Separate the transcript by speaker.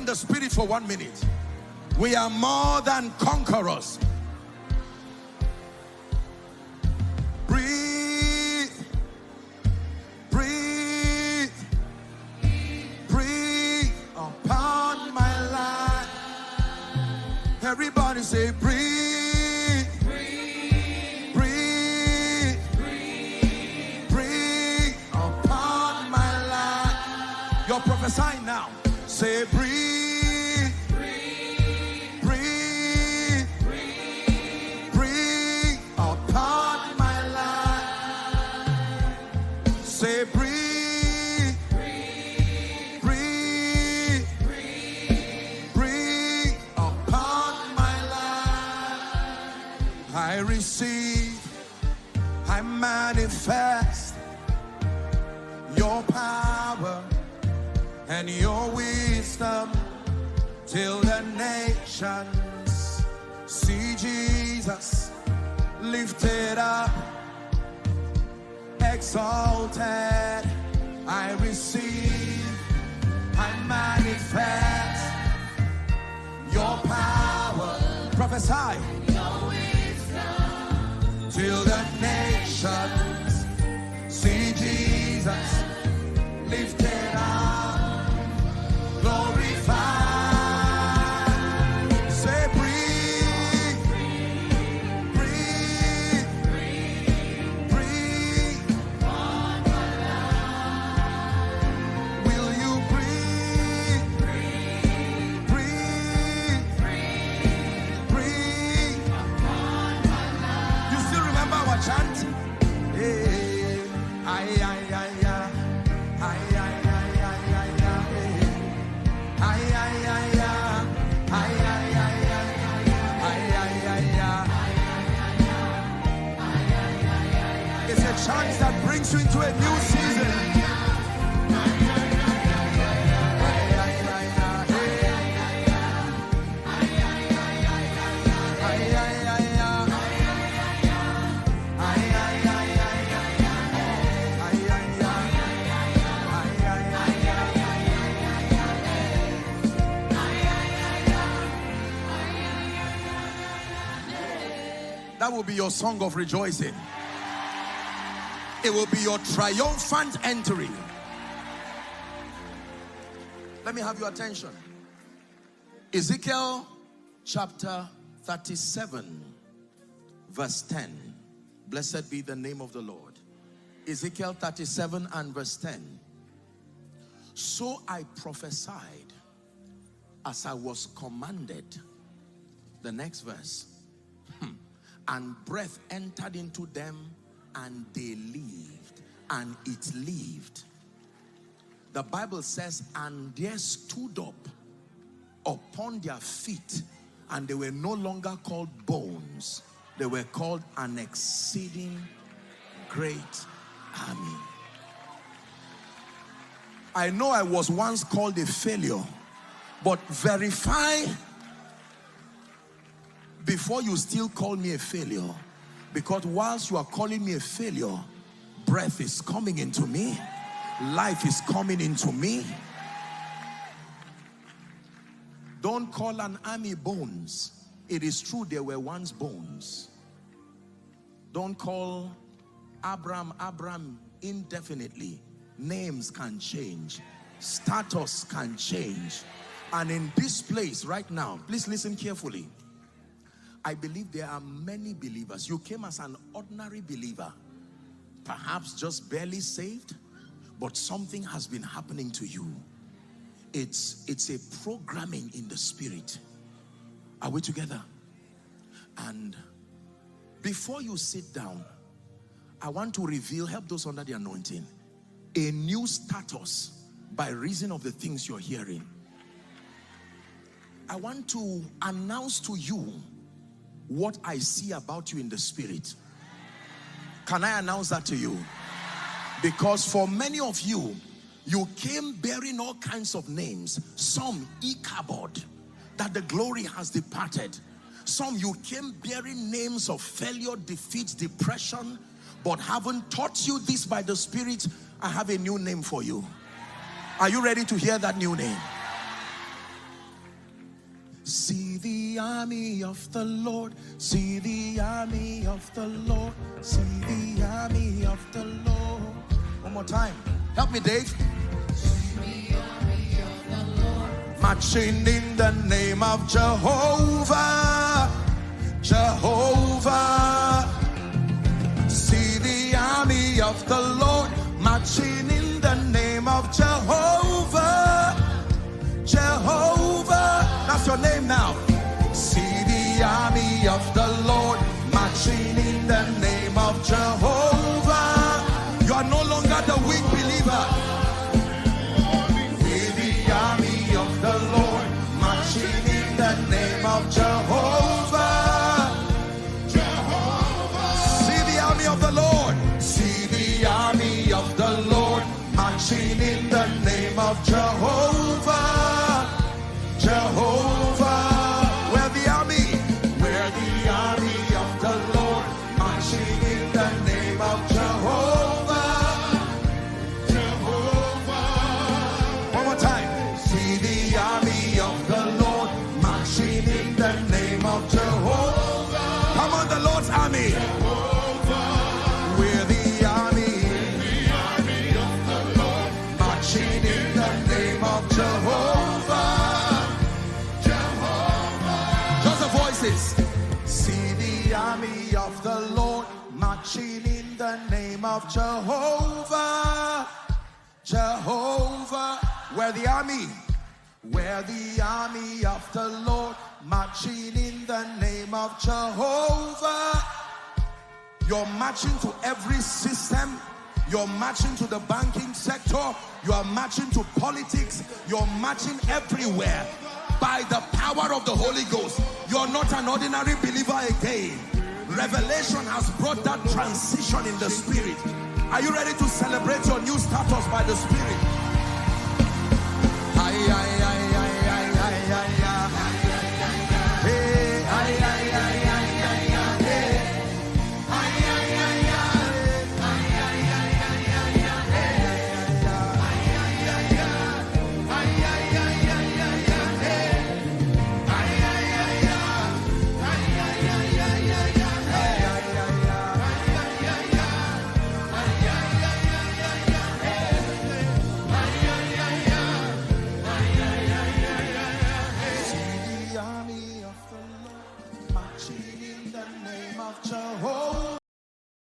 Speaker 1: in the spirit for 1 minute. We are more than conquerors. Breathe, breathe, breathe upon my life. Everybody say breathe, breathe, breathe, breathe, breathe upon my life. You're prophesying now. Say breathe, breathe, breathe, breathe, breathe upon my life. Say breathe, breathe, breathe, breathe, breathe upon my life. I receive, I manifest your power and your wisdom till the nations see Jesus lifted up, exalted. I receive, I manifest your power. Prophesy. Your wisdom till the nations see Jesus lifted up, glorified. Say breathe, breathe, breathe, breathe on my life. Will you breathe, breathe, breathe, breathe upon my life? You still remember our chant? Hey, aye, aye, aye, aye, aye, aye. It's a chance that brings you into a new season. That will be your song of rejoicing. It will be your triumphant entry. Let me have your attention. Ezekiel chapter 37 verse 10. Blessed be the name of the Lord. Ezekiel 37 and verse 10. So I prophesied as I was commanded. The next verse. And breath entered into them, and they lived, and it lived. The Bible says, and they stood up upon their feet, and they were no longer called bones. They were called an exceeding great army. I know I was once called a failure, but verify before you still call me a failure, because whilst you are calling me a failure, breath is coming into me, life is coming into me. Don't call an army bones. It is true there were once bones. Don't call Abram indefinitely. Names can change, status can change. And in this place right now, please listen carefully. I believe there are many believers. You came as an ordinary believer, perhaps just barely saved, but something has been happening to you. It's a programming in the spirit. Are we together? And before you sit down, I want to reveal, help those under the anointing, a new status by reason of the things you're hearing. I want to announce to you what I see about you in the spirit. Can I announce that to you? Because for many of you, you came bearing all kinds of names. Some Ichabod, that the glory has departed. Some you came bearing names of failure, defeat, depression, but haven't taught you this by the Spirit. I have a new name for you. Are you ready to hear that new name? See the army of the Lord. See the army of the Lord. See the army of the Lord. One more time. Help me, Dave. See the army of the Lord. Marching in the name of Jehovah. Jehovah. See the army of the Lord. Marching in the name of Jehovah. Jehovah. That's your name now. See the army of the Lord marching in the name of Jehovah. You are no longer the weak believer. See the army of the Lord marching in the name of Jehovah. Jehovah. See the army of the Lord. See the army of the Lord marching in the name of Jehovah. Jehovah. Where the army of the Lord marching in the name of Jehovah. Jehovah. One more time. See the army of the Lord marching in the name of Jehovah. Come on, the Lord's army. Jehovah. We're the army of the Lord marching in the name of Jehovah. See the army of the Lord marching in the name of Jehovah. Jehovah. Where the army of the Lord marching in the name of Jehovah. You're marching to every system. You're marching to the banking sector. You are marching to politics. You're marching everywhere. By the power of the Holy Ghost, you're not an ordinary believer again. Revelation has brought that transition in the spirit. Are you ready to celebrate your new status by the Spirit?